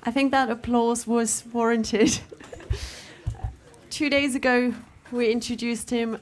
I think that applause was warranted. 2 days ago, we introduced him.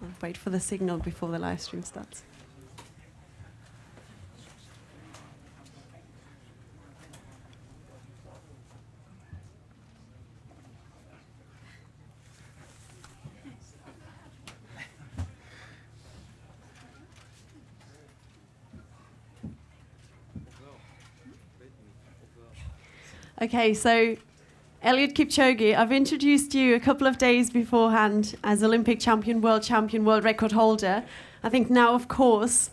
I'll wait for the signal before the live stream starts. Okay, so Eliud Kipchoge, I've introduced you a couple of days beforehand as Olympic champion, world record holder. I think now, of course,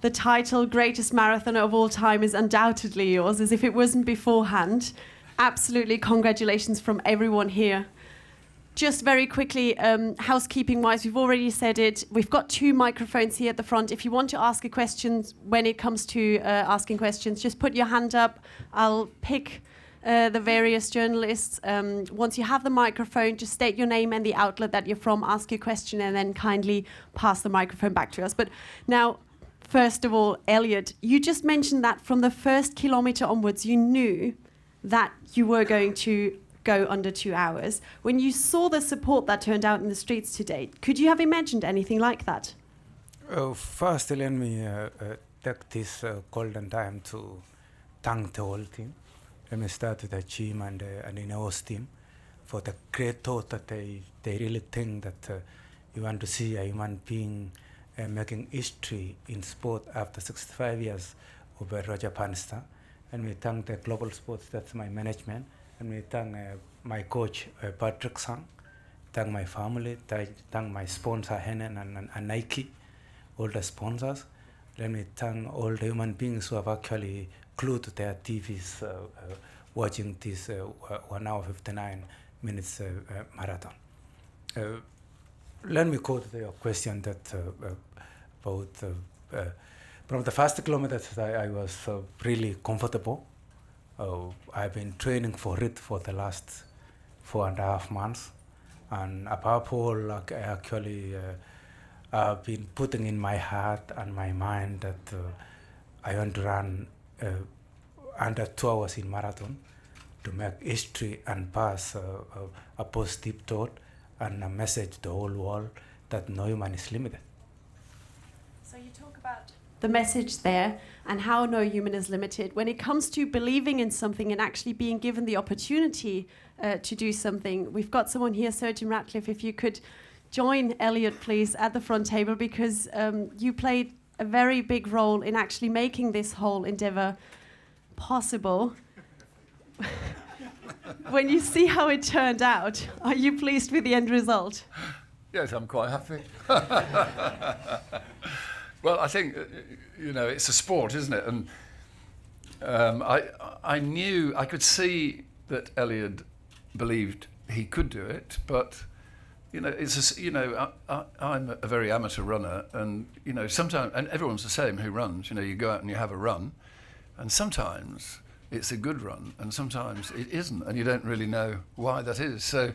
the title greatest marathoner of all time is undoubtedly yours, as if it wasn't beforehand. Absolutely, congratulations from everyone here. Just very quickly, housekeeping-wise, we've already said it. We've got 2 microphones here at the front. If you want to ask a question, when it comes to asking questions, just put your hand up. I'll pick the various journalists. Once you have the microphone, just state your name and the outlet that you're from, ask your question, and then kindly pass the microphone back to us. But now, first of all, Eliud, you just mentioned that from the first kilometer onwards, you knew that you were going to go under 2 hours. When you saw the support that turned out in the streets today, could you have imagined anything like that? First, let me take this golden time to thank the whole team. Let me start with the team and INEOS team for the great thought that they really think that you want to see a human being making history in sport after 65 years of Roger Bannister. And we thank the Global Sports, that's my management. And we thank my coach, Patrick Sang. Thank my family, thank my sponsor, Hennen and Nike, all the sponsors. Let me thank all the human beings who have actually glued to their TVs watching this 1 hour 59 minutes marathon. Let me go to your question that about from the first kilometers I was really comfortable. I've been training for it for the last 4.5 months, and above all, I actually I've been putting in my heart and my mind that I want to run under 2 hours in marathon to make history and pass a positive thought and a message to the whole world that no human is limited. So you talk about the message there and how no human is limited. When it comes to believing in something and actually being given the opportunity to do something, we've got someone here, Surgeon Ratcliffe, if you could join Eliud, please, at the front table, because you played a very big role in actually making this whole endeavor possible. When you see how it turned out, are you pleased with the end result? Yes, I'm quite happy. Well, I think, it's a sport, isn't it? And I could see that Eliud believed he could do it, but I'm a very amateur runner, and sometimes, and everyone's the same who runs. You go out and you have a run, and sometimes it's a good run, and sometimes it isn't, and you don't really know why that is. So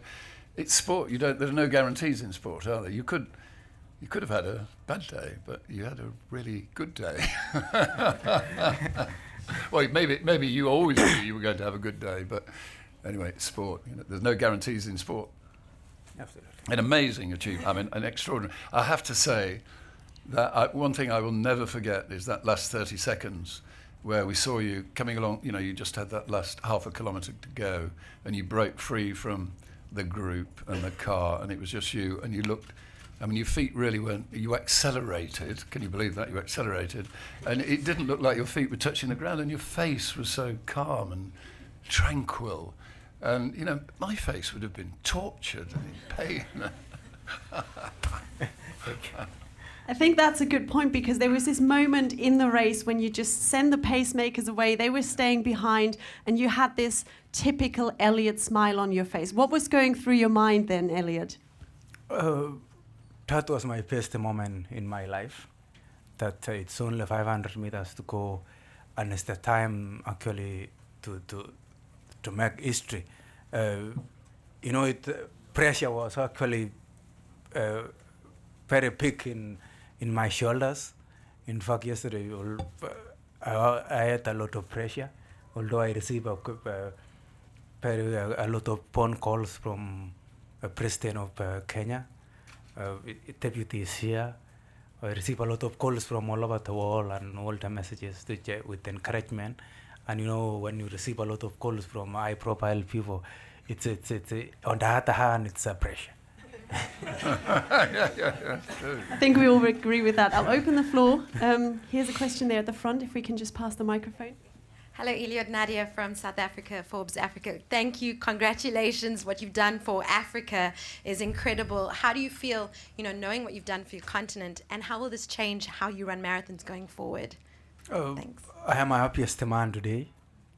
it's sport. There are no guarantees in sport, are there? You could have had a bad day, but you had a really good day. Well, maybe you always knew you were going to have a good day, but anyway, it's sport. There's no guarantees in sport. Absolutely. An amazing achievement. I mean, an extraordinary. I have to say that one thing I will never forget is that last 30 seconds where we saw you coming along. You just had that last half a kilometre to go, and you broke free from the group and the car, and it was just you. And you looked. I mean, your feet really weren't. You accelerated. Can you believe that? You accelerated, and it didn't look like your feet were touching the ground, and your face was so calm and tranquil. And, my face would have been tortured and in pain. I think that's a good point, because there was this moment in the race when you just send the pacemakers away, they were staying behind, and you had this typical Eliud smile on your face. What was going through your mind then, Eliud? That was my best moment in my life, that it's only 500 meters to go, and it's the time actually to make history. Pressure was actually very big in my shoulders. In fact, yesterday I had a lot of pressure, although I receive a lot of phone calls from President of Kenya, deputies here. I receive a lot of calls from all over the world and all the messages with encouragement. And you know, when you receive a lot of calls from high-profile people, it's on the other hand, it's a pressure. I think we all agree with that. I'll open the floor. Here's a question there at the front, if we can just pass the microphone. Hello, Eliud, Nadia from South Africa, Forbes Africa. Thank you, congratulations. What you've done for Africa is incredible. How do you feel, knowing what you've done for your continent, and how will this change how you run marathons going forward? Thanks. I am a happiest man today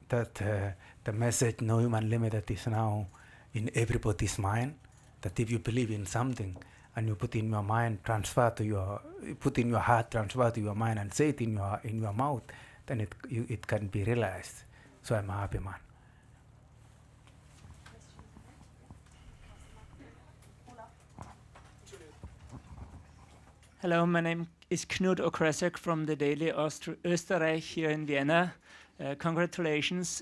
that the message no human limit is now in everybody's mind. That if you believe in something and you put in your mind, put in your heart, transfer to your mind, and say it in your mouth, then it can be realized. So I'm a happy man. Hello, my name is Knut Okresek from the Daily Österreich here in Vienna. Congratulations.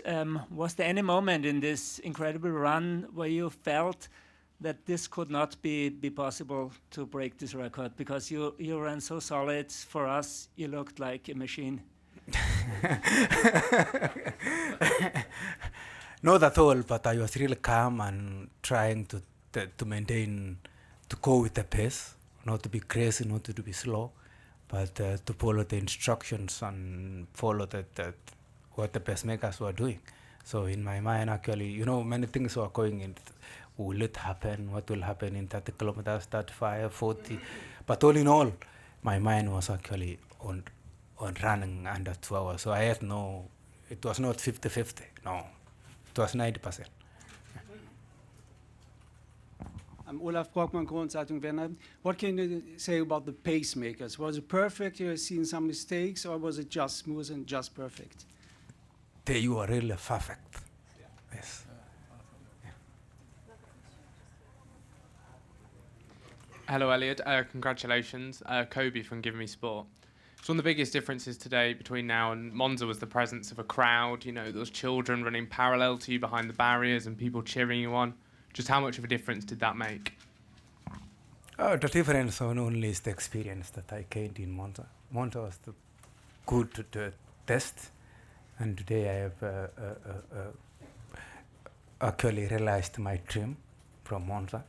Was there any moment in this incredible run where you felt that this could not be possible to break this record? Because you ran so solid. For us, you looked like a machine. Not at all, but I was really calm and trying to maintain, to go with the pace, not to be crazy, not to be slow, but to follow the instructions and follow what the pacemakers were doing. So in my mind, actually, many things were going in. Will it happen? What will happen in 30 kilometers, 35, 40? But all in all, my mind was actually on running under 2 hours. So I had it was not 50-50, no. It was 90%. I'm Olaf Brockmann, Kronzeitung Vienna. What can you say about the pacemakers? Was it perfect? You have seen some mistakes, or was it just smooth and just perfect? They were really perfect. Yeah. Yes. Hello, Eliud. Congratulations. Kobe from Give Me Sport. So one of the biggest differences today between now and Monza was the presence of a crowd. Those children running parallel to you behind the barriers and people cheering you on. Just how much of a difference did that make? The difference only is the experience that I gained in Monza. Monza was good test, and today I have actually realized my dream from Monza.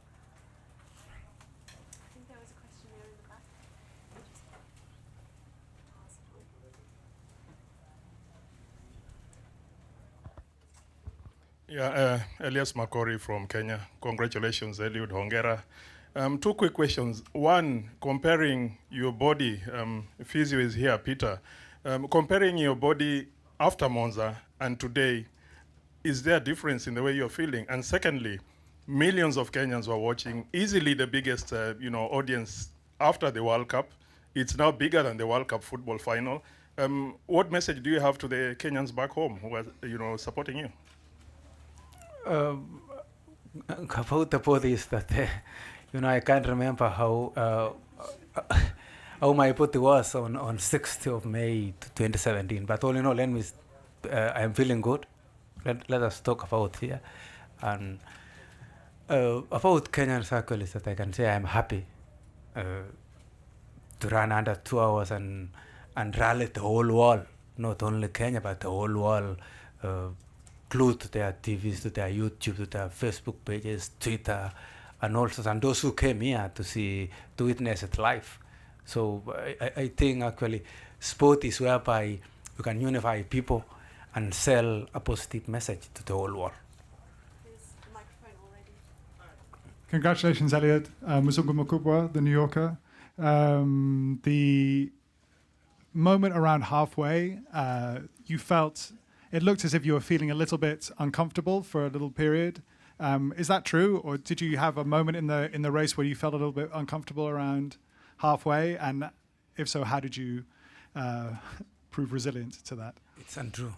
Yeah, Elias Makori from Kenya. Congratulations, Eliud, hongera. 2 quick questions. One, comparing your body, physio is here, Peter. Comparing your body after Monza and today, is there a difference in the way you're feeling? And secondly, millions of Kenyans were watching, easily the biggest audience after the World Cup. It's now bigger than the World Cup football final. What message do you have to the Kenyans back home who are supporting you? About the bodies that I can't remember how my body was on 6th of May 2017. But all in all, I'm feeling good. Let us talk about here. And about Kenyan cyclists, that I can say I'm happy to run under 2 hours and rally the whole world, not only Kenya but the whole world. Glued to their TVs, to their YouTube, to their Facebook pages, Twitter, and those who came here to witness it live. So I think actually sport is whereby you can unify people and sell a positive message to the whole world. There's the microphone already. Congratulations, Eliud. Muzungu Mkubwa, The New Yorker. The moment around halfway, you felt... It looked as if you were feeling a little bit uncomfortable for a little period. Is that true, or did you have a moment in the race where you felt a little bit uncomfortable around halfway? And if so, how did you prove resilient to that? It's untrue.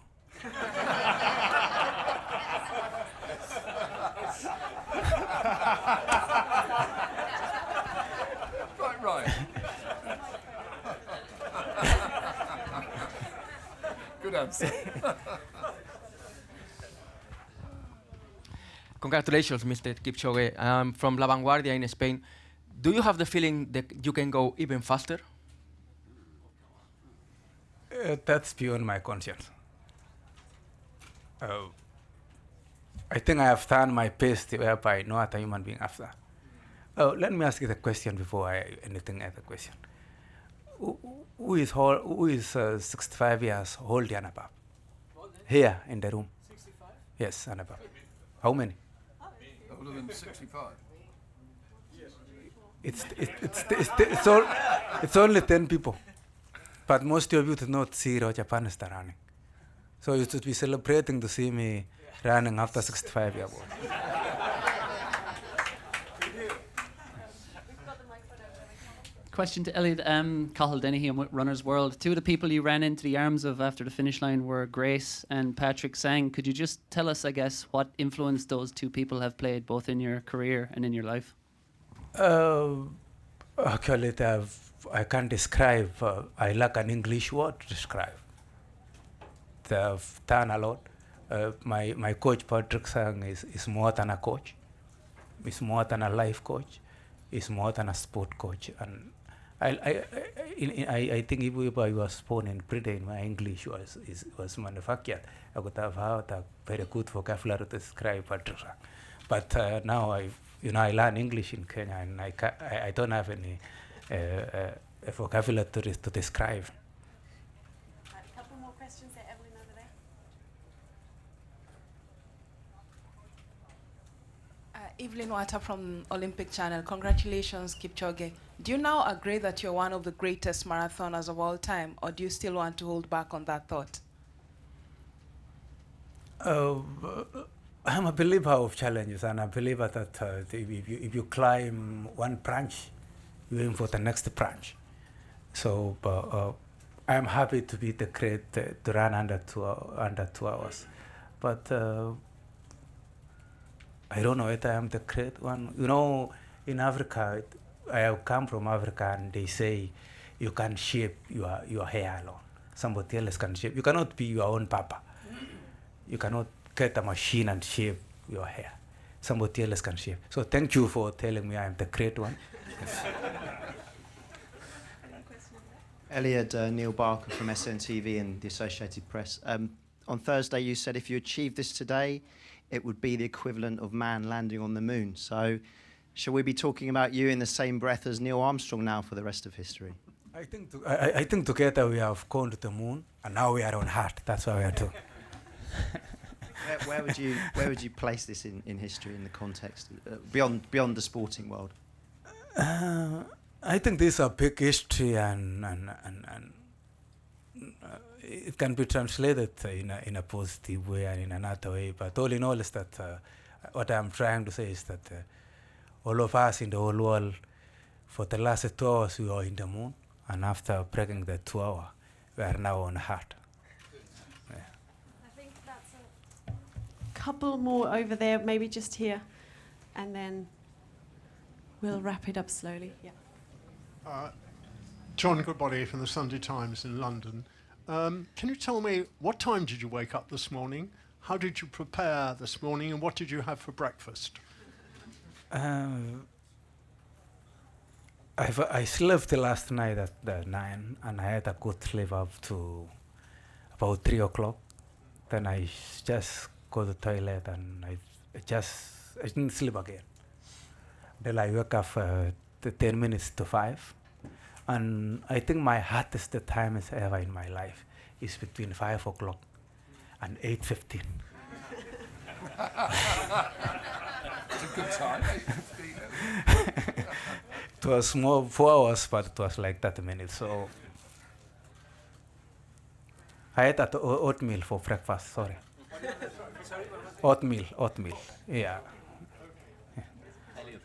Right. Good answer. Congratulations, Mr. Kipchoge. I'm from La Vanguardia in Spain. Do you have the feeling that you can go even faster? That's beyond my conscience. I think I have done my best whereby no other human being after. Let me ask you the question before anything other question. Who is 65 years old and above? Here in the room. 65? Yes, and above. How many? Older than 65. It's only 10 people. But most of you did not see Roger Bannister running. So you should be celebrating to see me running after 65 years old. Question to Eliud, Cathal Dennehy and Runner's World. Two of the people you ran into the arms of after the finish line were Grace and Patrick Sang. Could you just tell us, I guess, what influence those two people have played both in your career and in your life? Actually, I can't describe. I lack an English word to describe. They've done a lot. My coach, Patrick Sang, is more than a coach. He's more than a life coach. He's more than a sport coach. And I think if I was born in Britain, my English was manufactured. I could have had a very good vocabulary to describe Patrick Sang. But now I learn English in Kenya, and I don't have any vocabulary to describe. A couple more questions there, Evelyn, over there. Evelyn Water from Olympic Channel. Congratulations, Kipchoge. Do you now agree that you're one of the greatest marathoners of all time, or do you still want to hold back on that thought? I'm a believer of challenges, and a believer that if you climb one branch, you aim for the next branch. So I'm happy to be the great to run under 2 hours, but I don't know if I am the great one. You know, in Africa, I have come from Africa, and they say you can shape your hair alone. Somebody else can shape. You cannot be your own papa. You cannot get a machine and shape your hair. Somebody else can shape. So thank you for telling me I am the great one. Eliud, Neil Barker from SNTV and the Associated Press. On Thursday you said if you achieved this today, it would be the equivalent of man landing on the moon. So shall we be talking about you in the same breath as Neil Armstrong now for the rest of history? I think together we have gone to the moon, and now we are on Earth. That's what we are doing. Where would you place this in history, in the context beyond the sporting world? I think this is a big history, and it can be translated in a positive way and in another way. But all in all, is that what I'm trying to say is that all of us in the whole world, for the last 2 hours, we were in the moon, and after breaking the 2 hours, we are now on Earth. I think that's a couple more over there, maybe just here, and then we'll wrap it up slowly. Yeah. John Goodbody from the Sunday Times in London. Can you tell me, what time did you wake up this morning? How did you prepare this morning, and what did you have for breakfast? I slept last night at 9, and I had a good sleep up to about 3 o'clock. Then I just go to the toilet, and I didn't sleep again. Then I woke up 10 minutes to 5. And I think my hardest time is ever in my life is between 5 o'clock and 8:15. It's a good time. It was more 4 hours, but it was like 30 minutes. So I had oatmeal for breakfast. Sorry. Oatmeal. Yeah.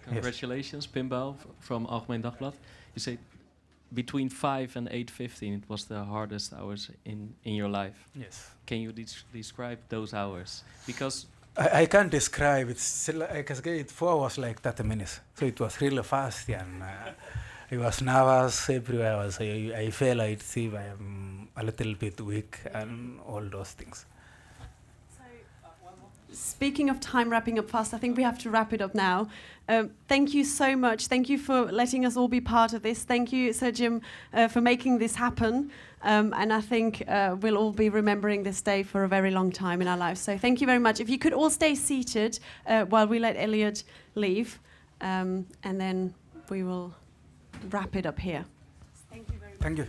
Congratulations, Pimbal from Algemeen Dagblad. You say between 5 and 8:15, it was the hardest hours in your life. Yes. Can you describe those hours? Because I can't describe it. I can say it 4 hours like 30 minutes. So it was really fast, and I was nervous everywhere. I felt like I am a little bit weak and all those things. speaking of time wrapping up fast, I think we have to wrap it up now. Thank you so much. Thank you for letting us all be part of this. Thank you, Sir Jim, for making this happen. And I think we'll all be remembering this day for a very long time in our lives. So thank you very much. If you could all stay seated while we let Eliud leave, and then we will wrap it up here. Thank you very much. Thank you.